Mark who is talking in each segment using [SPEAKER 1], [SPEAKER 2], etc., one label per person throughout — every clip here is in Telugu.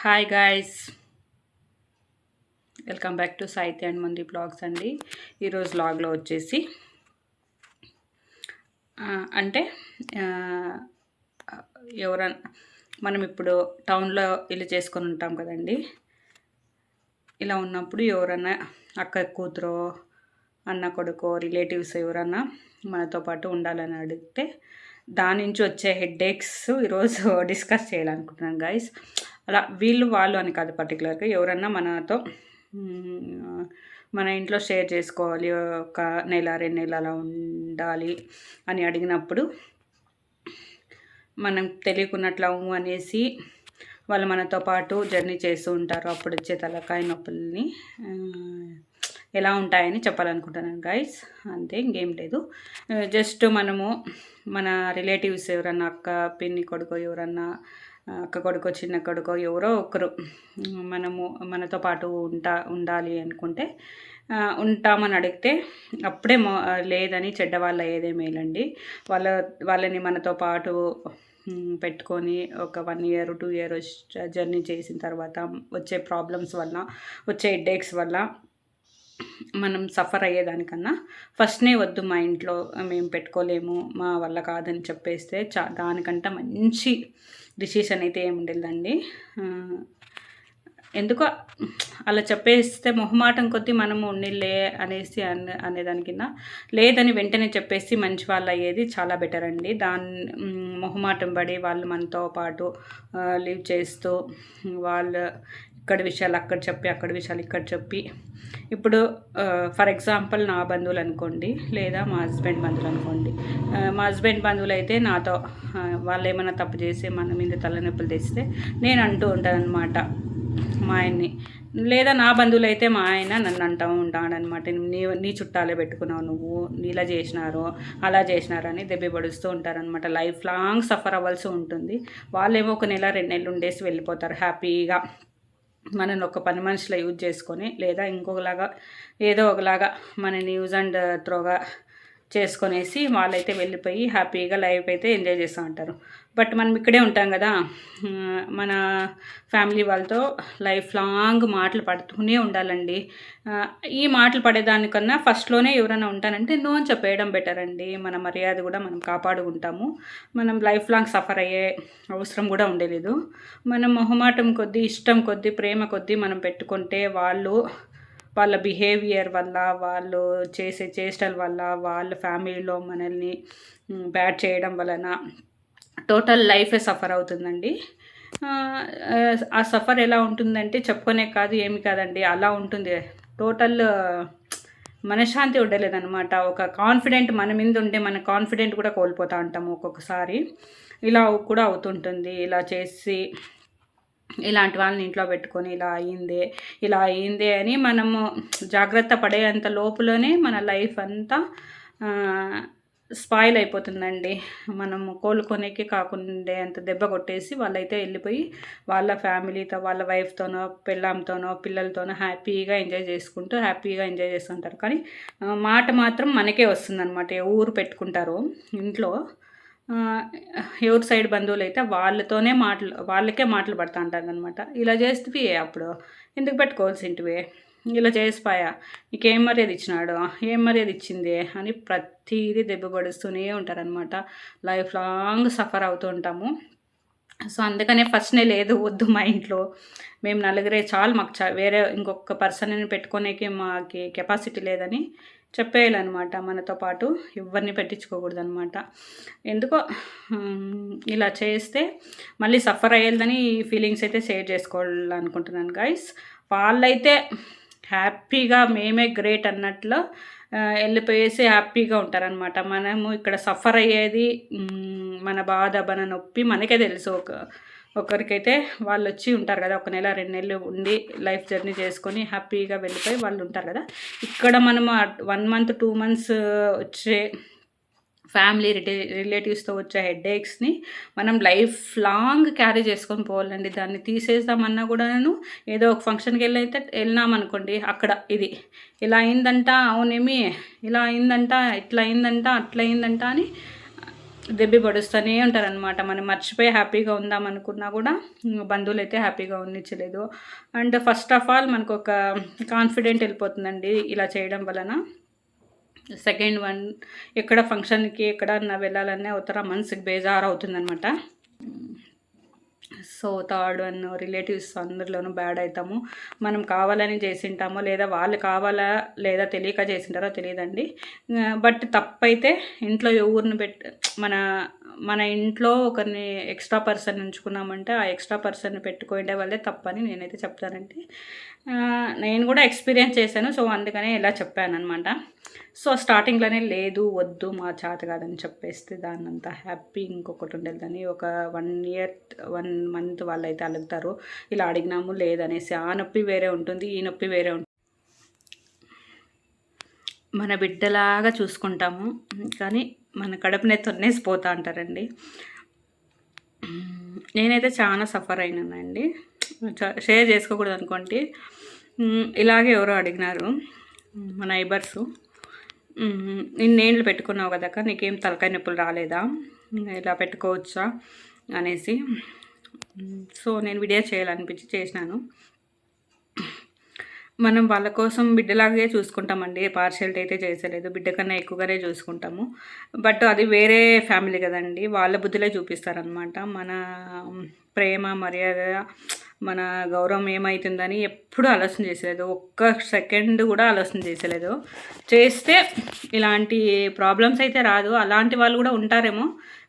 [SPEAKER 1] Hi guys, welcome back to సాహిత్య అండ్ మంది బ్లాగ్స్ అండి. ఈరోజు బ్లాగ్లో వచ్చేసి అంటే ఎవరన్నా మనం ఇప్పుడు టౌన్లో ఇల్లు చేసుకొని ఉంటాం కదండి. ఇలా ఉన్నప్పుడు ఎవరన్నా అక్క కూతురో అన్న కొడుకో రిలేటివ్స్ ఎవరన్నా మనతో పాటు ఉండాలని అడిగితే దాని నుంచి వచ్చే హెడ్ఏక్స్ ఈరోజు డిస్కస్ చేయాలనుకుంటున్నాను గాయస్. అలా వీళ్ళు వాళ్ళు అని కాదు, పర్టికులర్గా ఎవరన్నా మనతో మన ఇంట్లో షేర్ చేసుకోవాలి, ఒక నెల 2 నెలలు అలా ఉండాలి అని అడిగినప్పుడు మనం తెలియకున్నట్లు అనేసి వాళ్ళు మనతో పాటు జర్నీ చేస్తూ ఉంటారు. అప్పుడు వచ్చే తలకాయ నొప్పుల్ని ఎలా ఉంటాయని చెప్పాలనుకుంటున్నాను గైస్. అంతే, ఇంకేం లేదు. జస్ట్ మనము మన రిలేటివ్స్ ఎవరన్నా అక్క పిన్ని కొడుకో, ఎవరన్నా అక్క కొడుకో చిన్న కొడుకో ఎవరో ఒకరు మనతో పాటు ఉండాలి అనుకుంటే ఉంటామని అడిగితే అప్పుడే లేదని చెడ్డవాళ్ళ ఏదే మేలండి. వాళ్ళని మనతో పాటు పెట్టుకొని ఒక 1 year 2 years జర్నీ చేసిన తర్వాత వచ్చే ప్రాబ్లమ్స్ వల్ల, వచ్చే హెడ్ఏక్స్ వల్ల మనం సఫర్ అయ్యేదానికన్నా ఫస్ట్నే వద్దు, మా ఇంట్లో మేము పెట్టుకోలేము, మా వల్ల కాదని చెప్పేస్తే దానికంటే మంచి డిసిషన్ అయితే ఏమి ఉండేదండి. ఎందుకో అలా చెప్పేస్తే మొహమాటం కొద్దీ మనము ఉండిలే అనేసి అనేదానికన్నా లేదని వెంటనే చెప్పేసి మంచి వాళ్ళు అయ్యేది చాలా బెటర్ అండి. మొహమాటం పడి వాళ్ళు మనతో పాటు లివ్ చేస్తూ వాళ్ళు ఇక్కడ విషయాలు అక్కడ చెప్పి, అక్కడ విషయాలు ఇక్కడ చెప్పి, ఇప్పుడు ఫర్ ఎగ్జాంపుల్ నా బంధువులు అనుకోండి, లేదా మా హస్బెండ్ బంధువులు అనుకోండి. మా హస్బెండ్ బంధువులు అయితే నాతో వాళ్ళు ఏమైనా తప్పు చేసి మన మీద తలనొప్పులు తెస్తే నేను అంటూ ఉంటాను అనమాట మా ఆయన్ని. లేదా నా బంధువులు అయితే మా ఆయన నన్ను అంటూ ఉంటాడనమాట, నీ చుట్టాలే పెట్టుకున్నావు, నువ్వు ఇలా చేసినారు అలా చేసినారు అని దెబ్బ పడుస్తూ ఉంటారనమాట. లైఫ్ లాంగ్ సఫర్ అవ్వాల్సి ఉంటుంది. వాళ్ళేమో 1 నెల 2 నెలలు ఉండేసి వెళ్ళిపోతారు హ్యాపీగా. మనల్ని ఒక పని మనిషిలో యూజ్ చేసుకొని, లేదా ఇంకొకలాగా ఏదో ఒకలాగా మనని యూజ్ అండ్ త్రోగా చేసుకొనేసి వాళ్ళైతే వెళ్ళిపోయి హ్యాపీగా లైఫ్ అయితే ఎంజాయ్ చేస్తూ ఉంటారు. బట్ మనం ఇక్కడే ఉంటాం కదా, మన ఫ్యామిలీ వాళ్ళతో లైఫ్ లాంగ్ మాటలు పడుతూనే ఉండాలండి. ఈ మాటలు పడేదానికన్నా ఫస్ట్లోనే ఎవరైనా ఉంటానంటే నో అని చెప్పేయడం బెటర్ అండి. మన మర్యాద కూడా మనం కాపాడుకుంటాము. మనం లైఫ్ లాంగ్ సఫర్ అయ్యే అవసరం కూడా ఉండలేదు. మనం మొహమాటం కొద్దీ, ఇష్టం కొద్దీ, ప్రేమ కొద్దీ మనం పెట్టుకుంటే వాళ్ళ బిహేవియర్ వల్ల, వాళ్ళు చేసే చేష్టల వల్ల, వాళ్ళ ఫ్యామిలీలో మనల్ని బ్యాడ్ చేయడం వలన టోటల్ లైఫే సఫర్ అవుతుందండి. ఆ సఫర్ ఎలా ఉంటుందంటే చెప్పుకునే కాదు, ఏమి కాదండి, అలా ఉంటుంది. టోటల్ మనశ్శాంతి ఉండలేదన్నమాట. ఒక కాన్ఫిడెంట్ మన మీద ఉండే మన కాన్ఫిడెంట్ కూడా కోల్పోతూ ఉంటాము ఒక్కొక్కసారి. ఇలా కూడా అవుతుంటుంది. ఇలా చేసి ఇలాంటి వాళ్ళని ఇంట్లో పెట్టుకొని ఇలా అయ్యిందే అని మనము జాగ్రత్త పడేంత లోపులోనే మన లైఫ్ అంతా స్పాయిల్ అయిపోతుందండి. మనము కోలుకొనేకి కాకుండా అంత దెబ్బ కొట్టేసి వాళ్ళైతే వెళ్ళిపోయి వాళ్ళ ఫ్యామిలీతో, వాళ్ళ వైఫ్తోనో, పిల్లలతోనో, పిల్లలతోనో హ్యాపీగా ఎంజాయ్ చేస్తుంటారు. కానీ మాట మాత్రం మనకే వస్తుందన్నమాట. ఊరు పెట్టుకుంటారు ఇంట్లో, ఎవరి సైడ్ బంధువులు అయితే వాళ్ళకే మాటలు పడుతూ ఉంటారు అనమాట. ఇలా చేస్తే అప్పుడు ఎందుకు పెట్టుకోవాల్సింటివే, ఇలా చేసిపోయా, నీకేం మర్యాద ఇచ్చినాడు, ఏం మర్యాద ఇచ్చింది అని ప్రతిదీ దెబ్బ పడుస్తూనే ఉంటారనమాట. లైఫ్ లాంగ్ సఫర్ అవుతూ ఉంటాము. సో అందుకనే ఫస్ట్నే లేదు, వద్దు మా ఇంట్లో మేము నలుగురే చాలు, మాకు వేరే ఇంకొక పర్సన్ని పెట్టుకోనేకి మాకు కెపాసిటీ లేదని చెప్పేయాలన్నమాట. మనతో పాటు ఎవరిని పెట్టించుకోకూడదనమాట. ఎందుకో ఇలా చేస్తే మళ్ళీ సఫర్ అయ్యేదని ఈ ఫీలింగ్స్ అయితే షేర్ చేసుకోవాలనుకుంటున్నాను గైస్. వాళ్ళైతే హ్యాపీగా మేమే గ్రేట్ అన్నట్లు వెళ్ళిపోయేసి హ్యాపీగా ఉంటారనమాట. మనము ఇక్కడ సఫర్ అయ్యేది, మన బాధ, మన నొప్పి మనకే తెలుసు. ఒకరికైతే వాళ్ళు వచ్చి ఉంటారు కదా, 1 నెల 2 నెలలు ఉండి లైఫ్ జర్నీ చేసుకొని హ్యాపీగా వెళ్ళిపోయి వాళ్ళు ఉంటారు కదా. ఇక్కడ మనము 1 month 2 months వచ్చే ఫ్యామిలీ రిలేటివ్స్తో వచ్చే హెడ్ఏక్స్ని మనం లైఫ్ లాంగ్ క్యారీ చేసుకొని పోవాలండి. దాన్ని తీసేద్దామన్నా కూడాను ఏదో ఒక ఫంక్షన్కి వెళ్ళినామనుకోండి, అక్కడ ఇది ఇలా అయిందంట, అవునేమి ఇలా అయిందంట, ఇట్లా అయిందంట, అట్లా అయిందంట అని దెబ్బి పడుస్తూనే ఉంటారనమాట. మనం మర్చిపోయి హ్యాపీగా ఉందాం అనుకున్నా కూడా బంధువులు అయితే హ్యాపీగా ఉండనిచ్చలేదు. అండ్ ఫస్ట్ ఆఫ్ ఆల్ మనకు ఒక కాన్ఫిడెంట్ వెళ్ళిపోతుందండి ఇలా చేయడం వలన. సెకండ్ వన్, ఎక్కడ ఫంక్షన్కి ఎక్కడన్నా వెళ్ళాలనే అవతల మనసుకి బేజారు అవుతుందనమాట. సో థర్డ్ వన్, రిలేటివ్స్ అందరిలోనూ బ్యాడ్ అవుతాము. మనం కావాలని చేసింటామో లేదా వాళ్ళు కావాలా లేదా తెలియక చేసింటారో తెలియదండి. బట్ తప్పైతే ఇంట్లో ఎవరిని మన మన ఇంట్లో ఒకరిని ఎక్స్ట్రా పర్సన్ ఉంచుకున్నామంటే ఆ ఎక్స్ట్రా పర్సన్ పెట్టుకుంటే వాళ్ళే తప్పని నేనైతే చెప్తానండి. నేను కూడా ఎక్స్పీరియన్స్ చేశాను. సో అందుకనే ఇలా చెప్పాను అనమాట. సో స్టార్టింగ్లోనే లేదు వద్దు మా చేత కాదని చెప్పేస్తే దాన్ని అంతా హ్యాపీ ఇంకొకటి ఉండేదని ఒక 1 ఇయర్ 1 మంత్ వాళ్ళైతే అలుగుతారు ఇలా అడిగినాము లేదనేసి. ఆ నొప్పి వేరే ఉంటుంది, ఈ నొప్పి వేరే ఉంటుంది. మన బిడ్డలాగా చూసుకుంటాము కానీ మన కడుపునే తొన్నేసిపోతా అంటారండి. నేనైతే చాలా సఫర్ అయినానండి. షేర్ చేసుకోకూడదు అనుకోండి. ఇలాగే ఎవరో అడిగినారు మా నైబర్సు, ఇన్నేళ్ళు పెట్టుకున్నావు కదక్క నీకేం తలకాయ నొప్పులు రాలేదా, ఇలా పెట్టుకోవచ్చా అనేసి. సో నేను వీడియో చేయాలనిపించి చేసినాను. మనం వాళ్ళ కోసం బిడ్డలాగే చూసుకుంటామండి. పార్షియాలిటీ అయితే చేసలేదు, బిడ్డ కన్నా ఎక్కువగానే చూసుకుంటాము. బట్ అది వేరే ఫ్యామిలీ కదండి, వాళ్ళ బుద్ధిలో చూపిస్తారనమాట. మన ప్రేమ మర్యాద మన గౌరవం ఏమవుతుందని ఎప్పుడు ఆలోచన చేసలేదు, ఒక్క సెకండ్ కూడా ఆలోచన చేసలేదు. చేస్తే ఇలాంటి ప్రాబ్లమ్స్ అయితే రాదు. అలాంటి వాళ్ళు కూడా ఉంటారేమో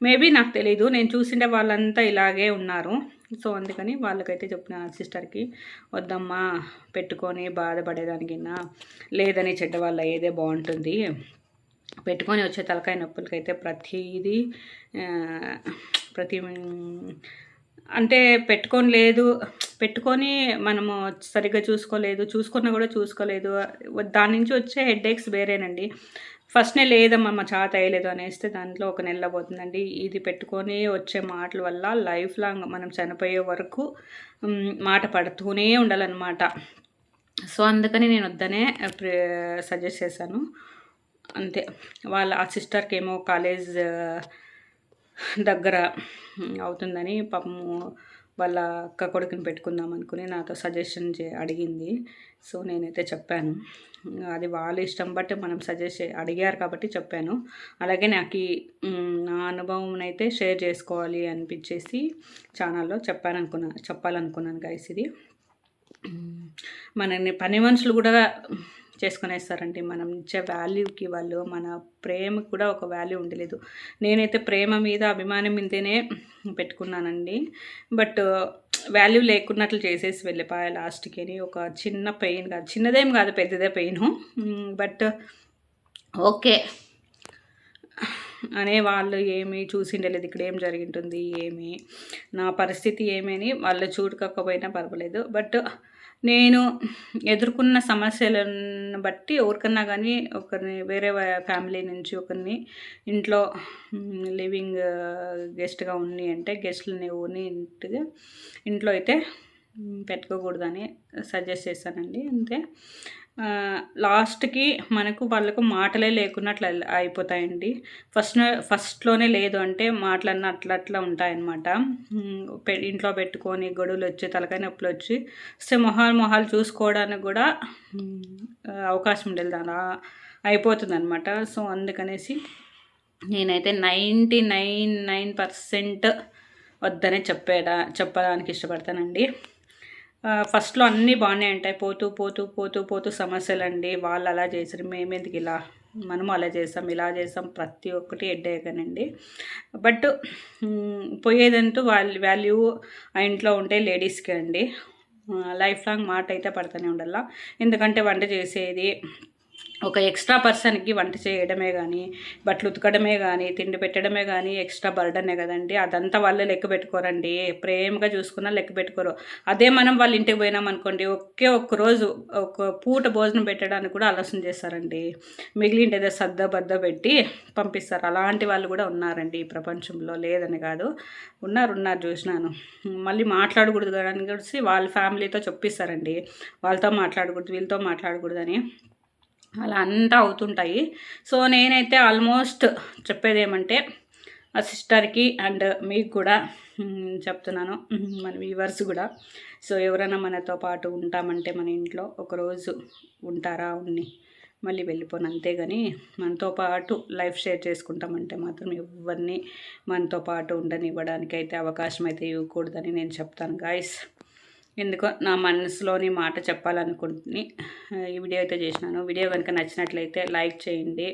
[SPEAKER 1] మేబీ, నాకు తెలీదు. నేను చూసిండే వాళ్ళంతా ఇలాగే ఉన్నారు. సో అందుకని వాళ్ళకైతే చెప్పిన సిస్టర్కి, వద్దమ్మా పెట్టుకొని బాధపడేదానికన్నా లేదని చెడ్డవాళ్ళ ఏదే బాగుంటుంది, పెట్టుకొని వచ్చే తలకాయ నొప్పులకైతే ప్రతి అంటే పెట్టుకొని మనము సరిగ్గా చూసుకున్నా కూడా చూసుకోలేదు, దాని నుంచి వచ్చే హెడ్ఏక్స్ వేరేనండి. ఫస్ట్నే లేదమ్మా మా చేత వేయలేదు అనేస్తే దాంట్లో ఒక నెల పోతుందండి. ఇది పెట్టుకొని వచ్చే మాటల వల్ల లైఫ్ లాంగ్ మనం చనిపోయే వరకు మాట పడుతూనే ఉండాలన్నమాట. సో అందుకని నేను వద్దనే సజెస్ట్ చేశాను అంతే. ఆ సిస్టర్కి ఏమో కాలేజ్ దగ్గర అవుతుందని పాపము వాళ్ళ అక్క కొడుకుని పెట్టుకుందాం అనుకుని నాతో సజెషన్ అడిగింది. సో నేనైతే చెప్పాను, అది వాళ్ళ ఇష్టం బట్టి మనం అడిగారు కాబట్టి చెప్పాను. అలాగే నాకు నా అనుభవం అయితే షేర్ చేసుకోవాలి అనిపించేసి ఛానల్లో చెప్పాలనుకున్నాను గైస్. ఇది మనని పని మనుషులు కూడా చేసుకునేస్తారండి. మనం ఇచ్చే వాల్యూకి వాళ్ళు మన ప్రేమకు కూడా ఒక వాల్యూ ఉండలేదు. నేనైతే ప్రేమ మీద అభిమానం మీదనే పెట్టుకున్నానండి. బట్ వాల్యూ లేకున్నట్లు చేసేసి వెళ్ళిపోయా లాస్ట్కి అని. ఒక చిన్న పెయిన్ కాదు, చిన్నదేం కాదు పెద్దదే పెయిన్, బట్ ఓకే అనే వాళ్ళు ఏమి చూసిండలేదు ఇక్కడ ఏం జరిగింటుంది ఏమి నా పరిస్థితి ఏమని వాళ్ళు చూడకపోయినా పర్వాలేదు. బట్ నేను ఎదుర్కొన్న సమస్యలను బట్టి ఎవరికన్నా కానీ ఒకరిని వేరే ఫ్యామిలీ నుంచి ఒకరిని ఇంట్లో లివింగ్ గెస్ట్గా ఉన్ని అంటే గెస్ట్లని ఎవరిని ఇంట్లో అయితే పెట్టుకోకూడదని సజెస్ట్ చేశానండి అంతే. లాస్ట్కి వాళ్ళకు మాటలే లేకున్నట్లు అయిపోతాయండి. ఫస్ట్లోనే లేదు అంటే మాటలన్నీ అట్లా ఉంటాయన్నమాట. ఇంట్లో పెట్టుకొని గొడవలు వచ్చి తలకాయ నొప్పులు వచ్చి మొహాలు చూసుకోవడానికి కూడా అవకాశం ఉండేది అలా అయిపోతుంది అనమాట. సో అందుకనేసి నేనైతే 99% వద్దనే చెప్పడానికి ఇష్టపడతానండి. ఫస్ట్లో అన్నీ బాగానే ఉంటాయి, పోతూ సమస్యలండి. వాళ్ళు అలా చేసారు, మేమెందుకు ఇలా, మనము అలా చేసాం ఇలా చేసాం, ప్రతి ఒక్కటి ఎడ్డేయకనండి. బట్ పోయేదంటూ వాల్యూ ఆ ఇంట్లో ఉంటే లేడీస్కే అండి. లైఫ్ లాంగ్ మాట అయితే పడుతూనే ఉండాల. ఎందుకంటే వంట చేసేది ఒక ఎక్స్ట్రా పర్సన్కి వంట చేయడమే కానీ బట్టలు ఉతకడమే కానీ తిండి పెట్టడమే కానీ ఎక్స్ట్రా బర్డనే కదండి. అదంతా వాళ్ళు లెక్క పెట్టుకోరండి, ప్రేమగా చూసుకున్నా లెక్క పెట్టుకోరు. అదే మనం వాళ్ళ ఇంటికి పోయినాం అనుకోండి, ఒక్క రోజు ఒక పూట భోజనం పెట్టడానికి కూడా ఆలోచన చేస్తారండి. మిగిలింటి ఏదో బద్ద పెట్టి పంపిస్తారు. అలాంటి వాళ్ళు కూడా ఉన్నారండి ఈ ప్రపంచంలో, లేదని కాదు, ఉన్నారు చూసినాను. మళ్ళీ మాట్లాడకూడదు కానీ కలిసి వాళ్ళ ఫ్యామిలీతో చెప్పిస్తారండి, వాళ్ళతో మాట్లాడకూడదు వీళ్ళతో మాట్లాడకూడదని. అలా అంతా అవుతుంటాయి. సో నేనైతే ఆల్మోస్ట్ చెప్పేది ఏమంటే ఆ సిస్టర్కి అండ్ మీకు కూడా చెప్తున్నాను, మన వ్యూవర్స్ కూడా. సో ఎవరైనా మనతో పాటు ఉంటామంటే మన ఇంట్లో ఒకరోజు ఉంటారా, మళ్ళీ వెళ్ళిపోను, అంతేగాని మనతో పాటు లైఫ్ షేర్ చేసుకుంటామంటే మాత్రం ఎవరిని మనతో పాటు ఉండనివ్వడానికి అయితే అవకాశం అయితే ఇవ్వకూడదని నేను చెప్తాను గాయస్. ఎందుకో నా మనసులోని మాట చెప్పాలనుకుంటుని ఈ వీడియో అయితే చేసినాను. వీడియో కనుక నచ్చినట్లయితే లైక్ చేయండి,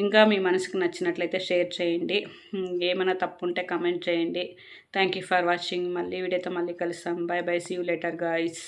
[SPEAKER 1] ఇంకా మీ మనసుకు నచ్చినట్లయితే షేర్ చేయండి, ఏమైనా తప్పు ఉంటే కమెంట్ చేయండి. Thank you for watching. మళ్ళీ వీడియోతో మళ్ళీ కలుస్తాం. Bye bye, see you later guys.